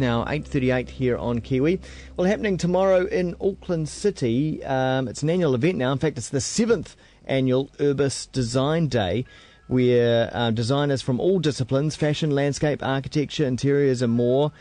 Now 8:38 here on Kiwi. Well, happening tomorrow in Auckland City. It's an annual event now. In fact, it's the 7th annual Urbis Design Day, where designers from all disciplines, fashion, landscape, architecture, interiors and more,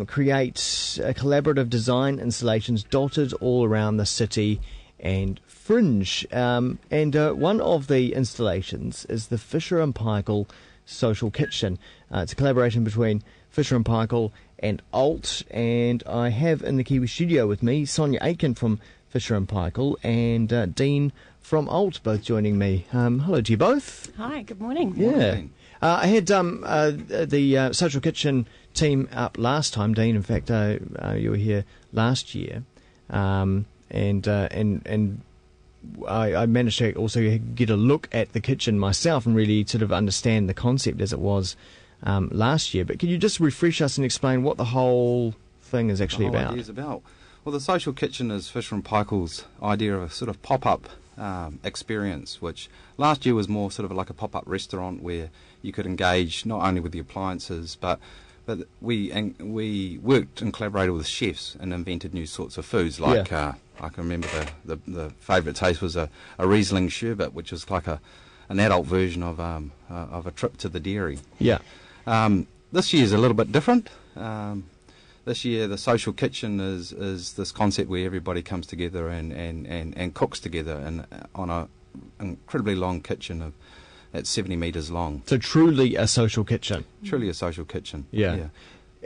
create collaborative design installations dotted all around the city and fringe. And one of the installations is the Fisher & Paykel Social Kitchen. It's a collaboration between Fisher & Paykel and Alt, and I have in the Kiwi studio with me Sonya from Fisher & Paykel and Dean from Alt, both joining me. Hello to you both. Hi, good morning. Yeah. I had the Social Kitchen team up last time, Dean. In fact, you were here last year, and I managed to also get a look at the kitchen myself and really sort of understand the concept as it was last year. But can you just refresh us and explain what the whole thing is actually about? Idea's about? Well, the Social Kitchen is Fisher & Paykel's idea of a sort of pop-up experience, which last year was more sort of like a pop-up restaurant where you could engage not only with the appliances, but we worked and collaborated with chefs and invented new sorts of foods. Like I can remember the favourite taste was a Riesling sherbet, which was like an adult version of a trip to the dairy. Yeah. This year's a little bit different. This year, the Social Kitchen is this concept where everybody comes together and cooks together on an incredibly long kitchen that's 70 metres long. So truly a social kitchen. Truly a social kitchen. Yeah.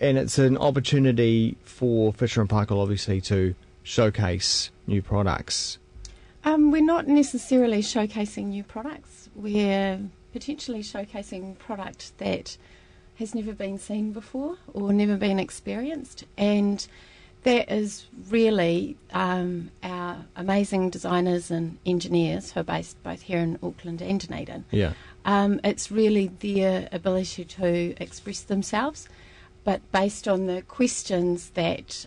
And it's an opportunity for Fisher & Paykel, obviously, to showcase new products. We're not necessarily showcasing new products. We're potentially showcasing product that has never been seen before or never been experienced, and that is really our amazing designers and engineers who are based both here in Auckland and Dunedin. Yeah. It's really their ability to express themselves, but based on the questions that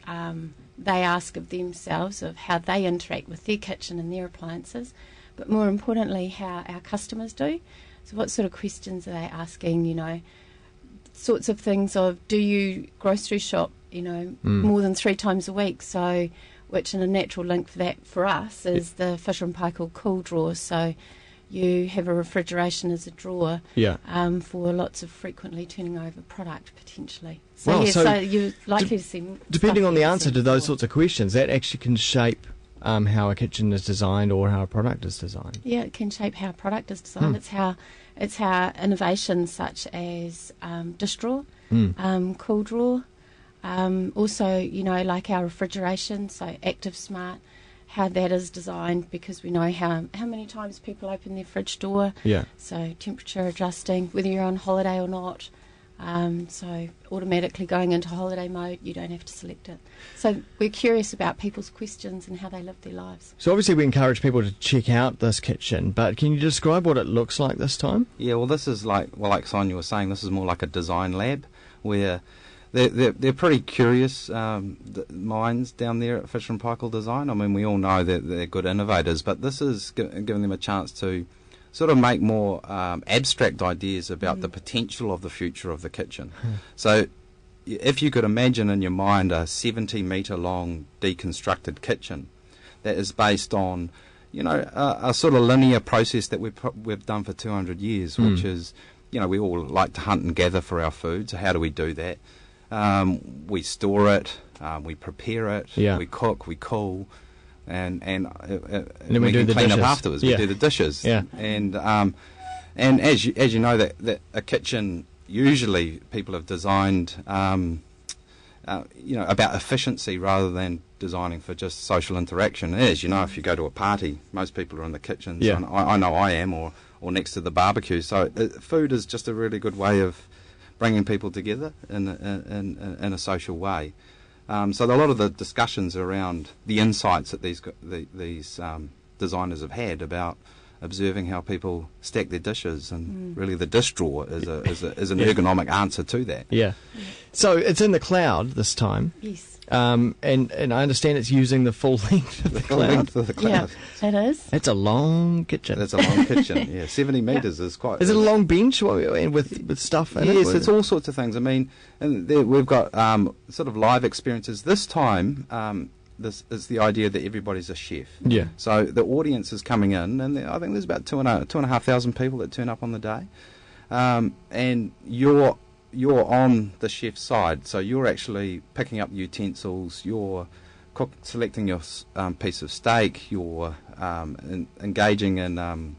they ask of themselves, of how they interact with their kitchen and their appliances, but more importantly how our customers do. So what sort of questions are they asking, sorts of things of, do you grocery shop, more than 3 times a week? So, which in a natural link for that for us is the Fisher & Paykel cool drawer. So you have a refrigeration as a drawer for lots of frequently turning over product potentially. So, so you're likely to see... Depending on the answer to those sorts of questions, that actually can shape how a kitchen is designed or how a product is designed. Yeah, it can shape how a product is designed. It's how innovations such as dish drawer, cool drawer, also, like our refrigeration, so Active Smart, how that is designed, because we know how many times people open their fridge door. Yeah. So temperature adjusting, whether you're on holiday or not. So automatically going into holiday mode, you don't have to select it. So we're curious about people's questions and how they live their lives. So obviously we encourage people to check out this kitchen, but can you describe what it looks like this time? Yeah, well, this is like Sonya was saying, this is more like a design lab where they're pretty curious minds down there at Fisher & Paykel Design. I mean, we all know that they're good innovators, but this is giving them a chance to sort of make more abstract ideas about the potential of the future of the kitchen. So if you could imagine in your mind a 70-metre long deconstructed kitchen that is based on, a sort of linear process that we've done for 200 years, which is, we all like to hunt and gather for our food. So how do we do that? We store it, we prepare it, we cook, we cool. And then we can clean up afterwards. We do the dishes. Yeah. And as you know, that a kitchen usually people have designed, about efficiency rather than designing for just social interaction. As you know, if you go to a party, most people are in the kitchens. Yeah. I know I am, or next to the barbecue. So food is just a really good way of bringing people together in a social way. So a lot of the discussions around the insights that these designers have had about observing how people stack their dishes, and really the dish drawer is an ergonomic answer to that. Yeah. So it's in the cloud this time. Yes. And I understand it's using the full length of the full cloud. length of the Yeah, cloud. it is. That's a long kitchen. That's a long kitchen. Yeah, 70 metres is quite. Is it a long bench with stuff in it? Yes, it's all sorts of things. I mean, and there, we've got sort of live experiences. This time, this is the idea that everybody's a chef. Yeah. So the audience is coming in, and I think there's about 2,500 people that turn up on the day, and you're on the chef's side. So you're actually picking up utensils. You're selecting your piece of steak. You're engaging in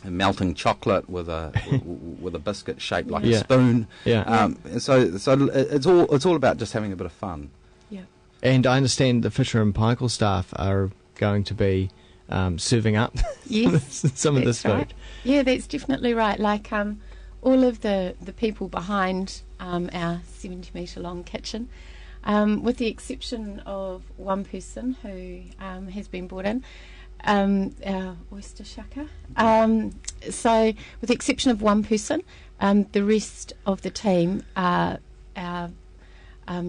melting chocolate with a biscuit shaped like a spoon. Yeah. And so it's all about just having a bit of fun. Yeah. And I understand the Fisher and Paykel staff are going to be serving up some of this food. Right. Yeah, that's definitely right. Like all of the people behind our 70-metre long kitchen, with the exception of one person who has been brought in, our oyster shucker. So with the exception of one person, the rest of the team are our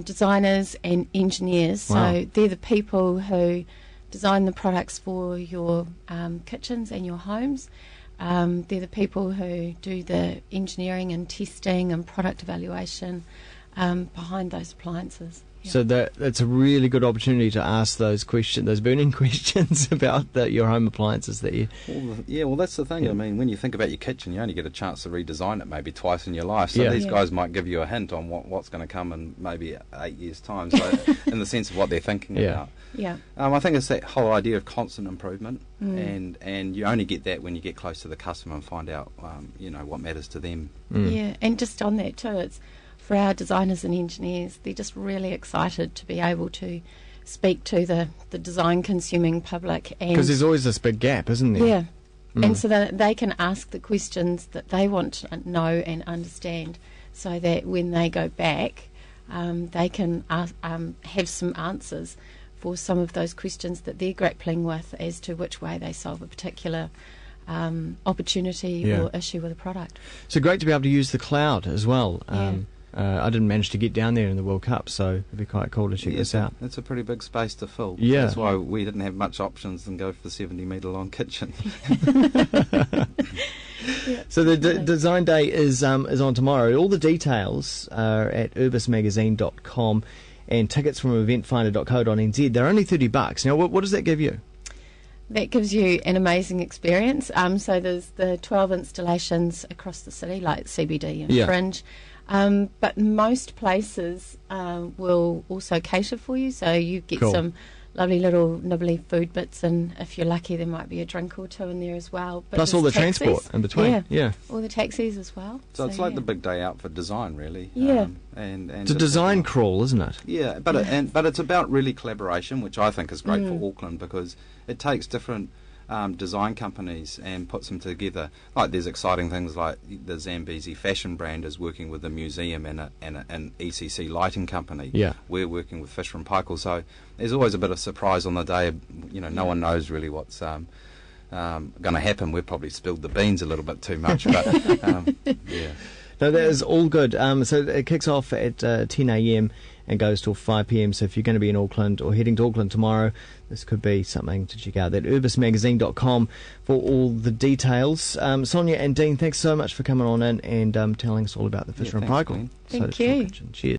designers and engineers. Wow. So they're the people who design the products for your kitchens and your homes. They're the people who do the engineering and testing and product evaluation behind those appliances. Yeah. So that's a really good opportunity to ask those burning questions about your home appliances that you... Well, that's the thing. Yeah. I mean, when you think about your kitchen, you only get a chance to redesign it maybe twice in your life. So these guys might give you a hint on what's going to come in maybe 8 years' time, so in the sense of what they're thinking about. Yeah. I think it's that whole idea of constant improvement, and you only get that when you get close to the customer and find out, what matters to them. Yeah, and just on that too, it's for our designers and engineers, they're just really excited to be able to speak to the design consuming public. Because there's always this big gap, isn't there? Yeah. And so that they can ask the questions that they want to know and understand, so that when they go back, they can have some answers for some of those questions that they're grappling with as to which way they solve a particular opportunity or issue with a product. So great to be able to use the cloud as well. I didn't manage to get down there in the World Cup, so it'd be quite cool to check this out. It's a pretty big space to fill. Yeah. That's why we didn't have much options than go for the 70-metre long kitchen. So the design day is on tomorrow. All the details are at urbismagazine.com and tickets from eventfinder.co.nz. They're only $30. Now, what does that give you? That gives you an amazing experience. So there's the 12 installations across the city, like CBD and Fringe. But most places will also cater for you, so you get some lovely little nibbly food bits, and if you're lucky there might be a drink or two in there as well. But plus all the taxis, transport in between. Yeah. All the taxis as well. So it's like the big day out for design, really. Yeah. And it's a design crawl, isn't it? Yeah, but it's about really collaboration, which I think is great for Auckland, because it takes different design companies and puts them together. Like there's exciting things like the Zambezi fashion brand is working with a museum and an ECC lighting company. Yeah. We're working with Fisher and Paykel, so there's always a bit of surprise on the day. No one knows really what's going to happen. We've probably spilled the beans a little bit too much, but yeah. No, that is all good. So it kicks off at 10 a.m. and goes till 5 p.m. So if you're going to be in Auckland or heading to Auckland tomorrow, this could be something to check out. That urbismagazine.com for all the details. Sonya and Dean, thanks so much for coming on in and telling us all about the Fisher and Paykel. Thank you. Cheers.